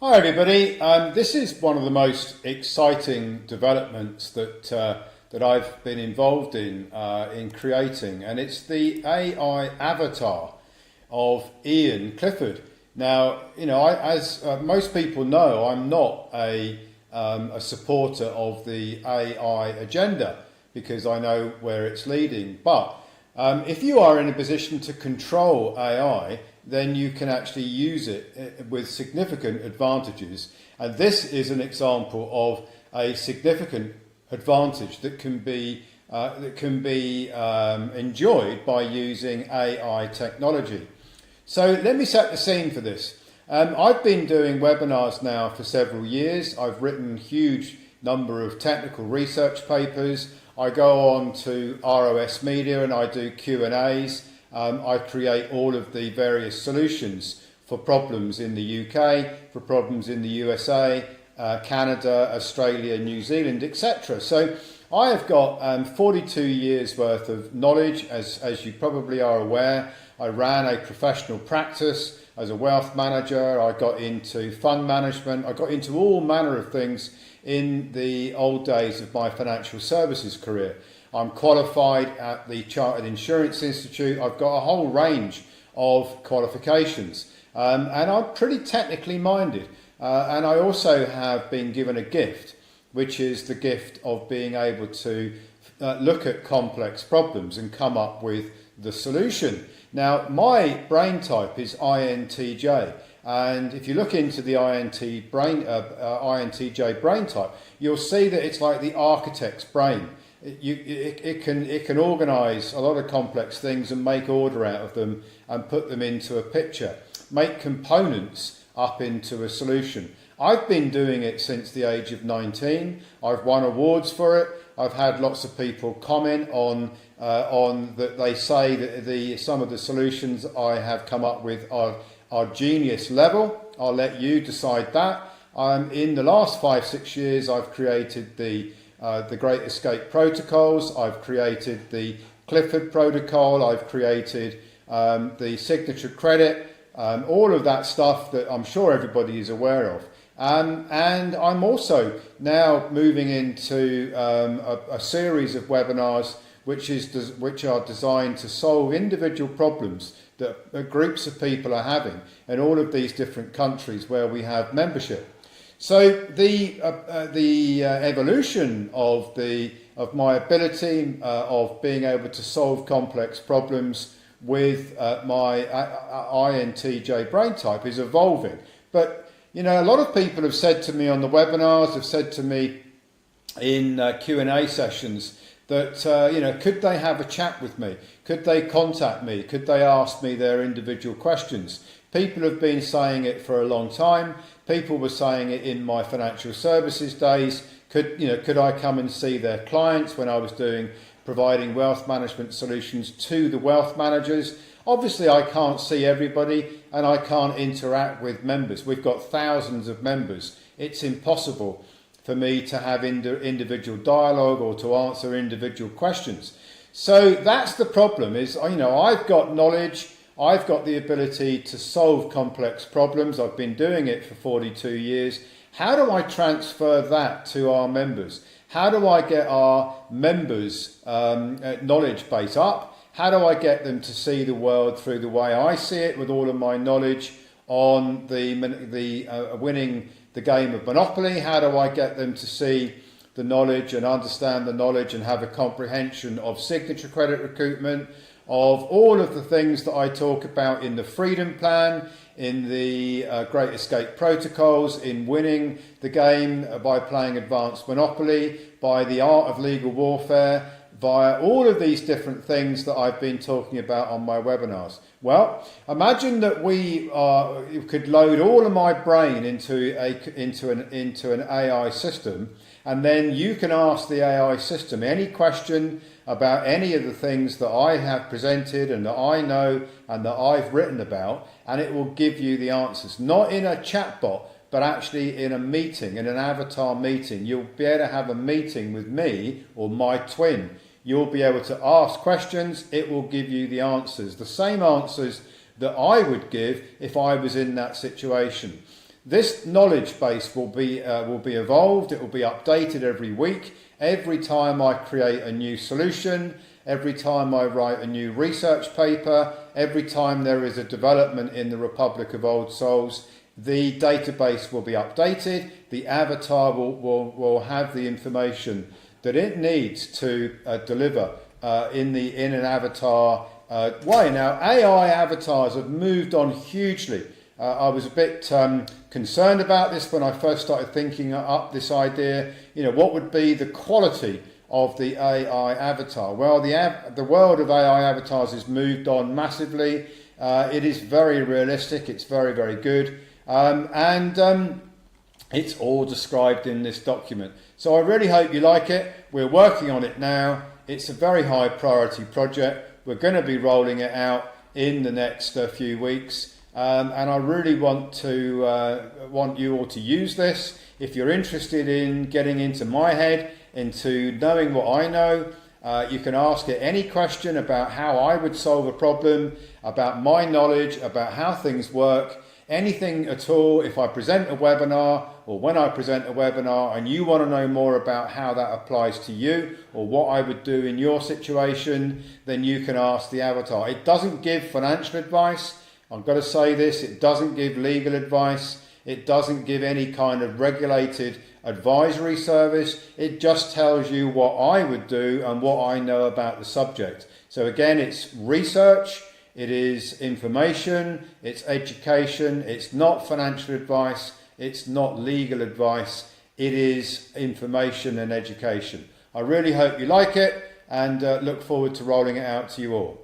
Hi everybody. This is one of the most exciting developments that I've been involved in creating, and it's the AI avatar of Iain Clifford. Now, as most people know, I'm not a supporter of the AI agenda because I know where it's leading. But if you are in a position to control AI, then you can actually use it with significant advantages. And this is an example of a significant advantage that can be enjoyed by using AI technology. So let me set the scene for this. I've been doing webinars now for several years. I've written a huge number of technical research papers. I go on to ROS Media and I do Q&As. I create all of the various solutions for problems in the UK, for problems in the USA, Canada, Australia, New Zealand, etc. So I have got 42 years worth of knowledge, as you probably are aware. I ran a professional practice as a wealth manager. I got into fund management. I got into all manner of things in the old days of my financial services career. I'm qualified at the Chartered Insurance Institute. I've got a whole range of qualifications, and I'm pretty technically minded. And I also have been given a gift, which is the gift of being able to look at complex problems and come up with the solution. Now, my brain type is INTJ, and if you look into the INTJ brain type, you'll see that it's like the architect's brain. It can organise a lot of complex things and make order out of them and put them into a picture, make components up into a solution. I've been doing it since the age of 19. I've won awards for it. I've had lots of people comment on that. They say that some of the solutions I have come up with are genius level. I'll let you decide that. In the last 5-6 years, I've created the Great Escape protocols. I've created the Clifford protocol. I've created the signature credit. All of that stuff that I'm sure everybody is aware of. And I'm also now moving into a series of webinars which are designed to solve individual problems that groups of people are having in all of these different countries where we have membership. So the evolution of my ability of being able to solve complex problems with my INTJ brain type is evolving. But a lot of people have said to me on the webinars, have said to me in Q&A sessions that, could they have a chat with me? Could they contact me? Could they ask me their individual questions? People have been saying it for a long time. People were saying it in my financial services days. Could I come and see their clients when I was providing wealth management solutions to the wealth managers? Obviously, I can't see everybody and I can't interact with members. We've got thousands of members. It's impossible for me to have individual dialogue or to answer individual questions. So that's the problem is, I've got knowledge. I've got the ability to solve complex problems. I've been doing it for 42 years. How do I transfer that to our members? How do I get our members' knowledge base up? How do I get them to see the world through the way I see it with all of my knowledge on winning the game of Monopoly? How do I get them to see the knowledge and understand the knowledge and have a comprehension of signature credit recoupment, of all of the things that I talk about in the Freedom Plan, in the Great Escape protocols, in winning the game by playing advanced Monopoly, by the art of legal warfare, via all of these different things that I've been talking about on my webinars. Well, imagine that we could load all of my brain into an AI system, and then you can ask the AI system any question about any of the things that I have presented and that I know and that I've written about, and it will give you the answers. Not in a chatbot, but actually in a meeting, in an avatar meeting. You'll be able to have a meeting with me or my twin. You'll be able to ask questions. It will give you the answers, the same answers that I would give if I was in that situation. This knowledge base will be evolved, it will be updated every week. Every time I create a new solution, every time I write a new research paper, every time there is a development in the Republic of Old Souls, the database will be updated. The avatar will have the information that it needs to deliver in an avatar way. Now, AI avatars have moved on hugely. I was a bit concerned about this when I first started thinking up this idea. What would be the quality of the AI avatar? Well, the world of AI avatars has moved on massively. It is very realistic. It's very, very good. And it's all described in this document. So I really hope you like it. We're working on it now. It's a very high priority project. We're going to be rolling it out in the next few weeks. And I really want you all to use this. If you're interested in getting into my head, into knowing what I know, you can ask it any question about how I would solve a problem, about my knowledge, about how things work, anything at all. If I present a webinar or when I present a webinar and you want to know more about how that applies to you or what I would do in your situation, then you can ask the avatar. It doesn't give financial advice. I've got to say this, it doesn't give legal advice, it doesn't give any kind of regulated advisory service, it just tells you what I would do and what I know about the subject. So again, it's research, it is information, it's education, it's not financial advice, it's not legal advice, it is information and education. I really hope you like it and look forward to rolling it out to you all.